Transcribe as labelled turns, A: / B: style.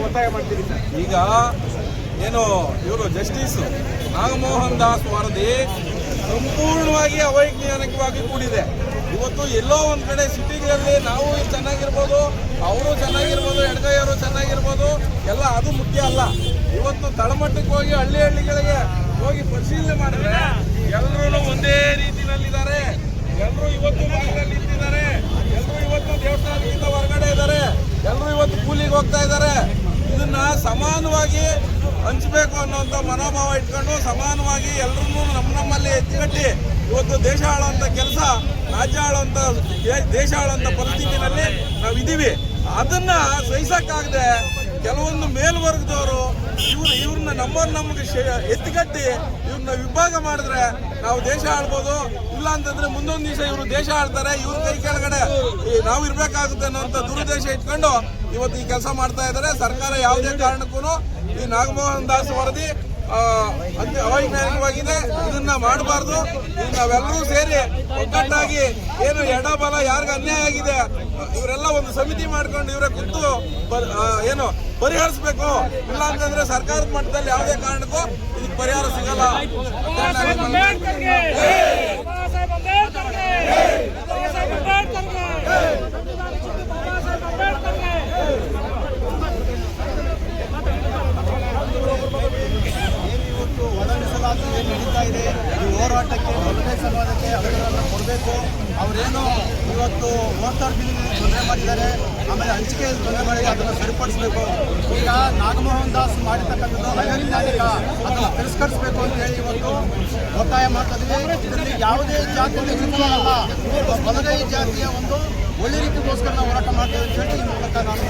A: ಒತ್ತಾಯ ಮಾಡ್ತೀರಿ ಸರ್.
B: ಈಗ ಏನು ಇವರು ಜಸ್ಟಿಸ್ ನಾಗಮೋಹನ್ ದಾಸ್ ವರದಿ ಸಂಪೂರ್ಣವಾಗಿ ಅವೈಜ್ಞಾನಿಕವಾಗಿ ಕೂಡಿದೆ. ಇವತ್ತು ಎಲ್ಲೋ ಒಂದು ಕಡೆ ಸಿಟಿಗಳಲ್ಲಿ ನಾವು ಚೆನ್ನಾಗಿರ್ಬೋದು, ಅವರು ಚೆನ್ನಾಗಿರ್ಬೋದು, ಎಡಗೈಯವರು ಚೆನ್ನಾಗಿರ್ಬೋದು, ಎಲ್ಲ ಅದು ಮುಖ್ಯ ಅಲ್ಲ. ಇವತ್ತು ತಳಮಟ್ಟಕ್ಕೆ ಹೋಗಿ ಹಳ್ಳಿಗಳಿಗೆ ಹೋಗಿ ಪರಿಶೀಲನೆ ಮಾಡಿದ್ರೆ ಎಲ್ಲರೂ ಒಂದೇ ರೀತಿಯಲ್ಲಿದ್ದಾರೆ. ಎಲ್ಲರೂ ಇವತ್ತು ಮನೆಯಲ್ಲಿ ನಿಂತಿದ್ದಾರೆ, ಎಲ್ಲರೂ ಇವತ್ತು ದೇವಸ್ಥಾನದಿಂದ ಹೊರಗಡೆ ಇದ್ದಾರೆ, ಎಲ್ಲರೂ ಇವತ್ತು ಕೂಲಿಗೆ ಹೋಗ್ತಾ ಇದ್ದಾರೆ. ಇದನ್ನ ಸಮಾನವಾಗಿ ಹಂಚಬೇಕು ಅನ್ನೋಂಥ ಮನೋಭಾವ ಇಟ್ಕೊಂಡು ಸಮಾನವಾಗಿ ಎಲ್ಲರೂ ನಮ್ಮಲ್ಲಿ ಎತ್ತಿಗಟ್ಟಿ ಇವತ್ತು ದೇಶ ಆಳುವಂಥ ಕೆಲಸ, ರಾಜ್ಯ ಆಳುವಂಥ, ದೇಶ ಆಳುವಂಥ ಪರಿಸ್ಥಿತಿನಲ್ಲಿ ನಾವಿದ್ದೀವಿ. ಅದನ್ನ ಸಹಿಸಕ್ಕಾಗದೆ ಕೆಲವೊಂದು ಮೇಲ್ವರ್ಗದವರು ಇವ್ರನ್ನ ನಮಗೆ ಎತ್ತಿಗಟ್ಟಿ ಇವ್ರನ್ನ ವಿಭಾಗ ಮಾಡಿದ್ರೆ ನಾವು ದೇಶ ಆಳ್ಬೋದು, ಇಲ್ಲ ಅಂತಂದ್ರೆ ಮುಂದೊಂದು ದಿವಸ ಇವರು ದೇಶ ಆಳ್ತಾರೆ, ಇವ್ರ ಕೈ ಕೆಳಗಡೆ ನಾವು ಇರ್ಬೇಕಾಗುತ್ತೆ ಅನ್ನೋಂಥ ದುರುದ್ದೇಶ ಇಟ್ಕೊಂಡು ಇವತ್ತು ಈ ಕೆಲಸ ಮಾಡ್ತಾ ಇದ್ದಾರೆ. ಸರ್ಕಾರ ಯಾವುದೇ ಕಾರಣಕ್ಕೂ ಈ ನಾಗಮೋಹನ್ ದಾಸ್ ವರದಿ ಅವೈಜ್ಞಾನಿಕವಾಗಿದೆ, ಇದನ್ನ ಮಾಡಬಾರ್ದು. ನಾವೆಲ್ಲರೂ ಸೇರಿ ಒಗ್ಗಟ್ಟಾಗಿ ಏನು ಎಡಬಲ ಯಾರಿಗ ಅನ್ಯಾಯ ಆಗಿದೆ ಇವರೆಲ್ಲ ಒಂದು ಸಮಿತಿ ಮಾಡ್ಕೊಂಡು ಇವರೇ ಕುಂತು ಏನು ಪರಿಹರಿಸಬೇಕು. ಇಲ್ಲ ಅಂತಂದ್ರೆ ಸರ್ಕಾರದ ಮಟ್ಟದಲ್ಲಿ ಯಾವುದೇ ಕಾರಣಕ್ಕೂ ಇದಕ್ಕೆ ಪರಿಹಾರ ಸಿಗಲ್ಲ.
A: ನಡೀತಾ ಇದೆ ಈ ಹೋರಾಟಕ್ಕೆ ಮೊದಲನೇ ಸಮಾಜಕ್ಕೆ ಅವೆಲ್ಲವನ್ನು ಕೊಡಬೇಕು. ಅವರೇನು ಇವತ್ತು ಮೋಟಾರ್ ಬಿಲ್ಲಿನಲ್ಲಿ ತೊಂದರೆ ಮಾಡಿದ್ದಾರೆ, ಆಮೇಲೆ ಹಂಚಿಕೆಯಲ್ಲಿ ತೊಂದರೆ ಮಾಡಿ ಅದನ್ನು ಸರಿಪಡಿಸಬೇಕು. ಈಗ ನಾಗಮೋಹನ್ ದಾಸ್ ಮಾಡಿರ್ತಕ್ಕಂಥದ್ದು ಅವೈಜ್ಞಾನಿಕ, ಅದನ್ನು ತಿರಸ್ಕರಿಸಬೇಕು ಅಂತೇಳಿ ಇವತ್ತು ಒತ್ತಾಯ ಮಾಡ್ತಾ ಇದ್ದೀವಿ. ಇದರಲ್ಲಿ ಯಾವುದೇ ಜಾತಿಯಲ್ಲಿ ವಿರುದ್ಧವಲ್ಲ, ಬಲಗೈ ಜಾತಿಯ ಒಂದು ಒಳ್ಳೆ ರೀತಿಗೋಸ್ಕರ ನಾವು ಹೋರಾಟ ಮಾಡ್ತೇವೆ ಅಂತ ಹೇಳಿ ಈ ಮೂಲಕ ನಾನು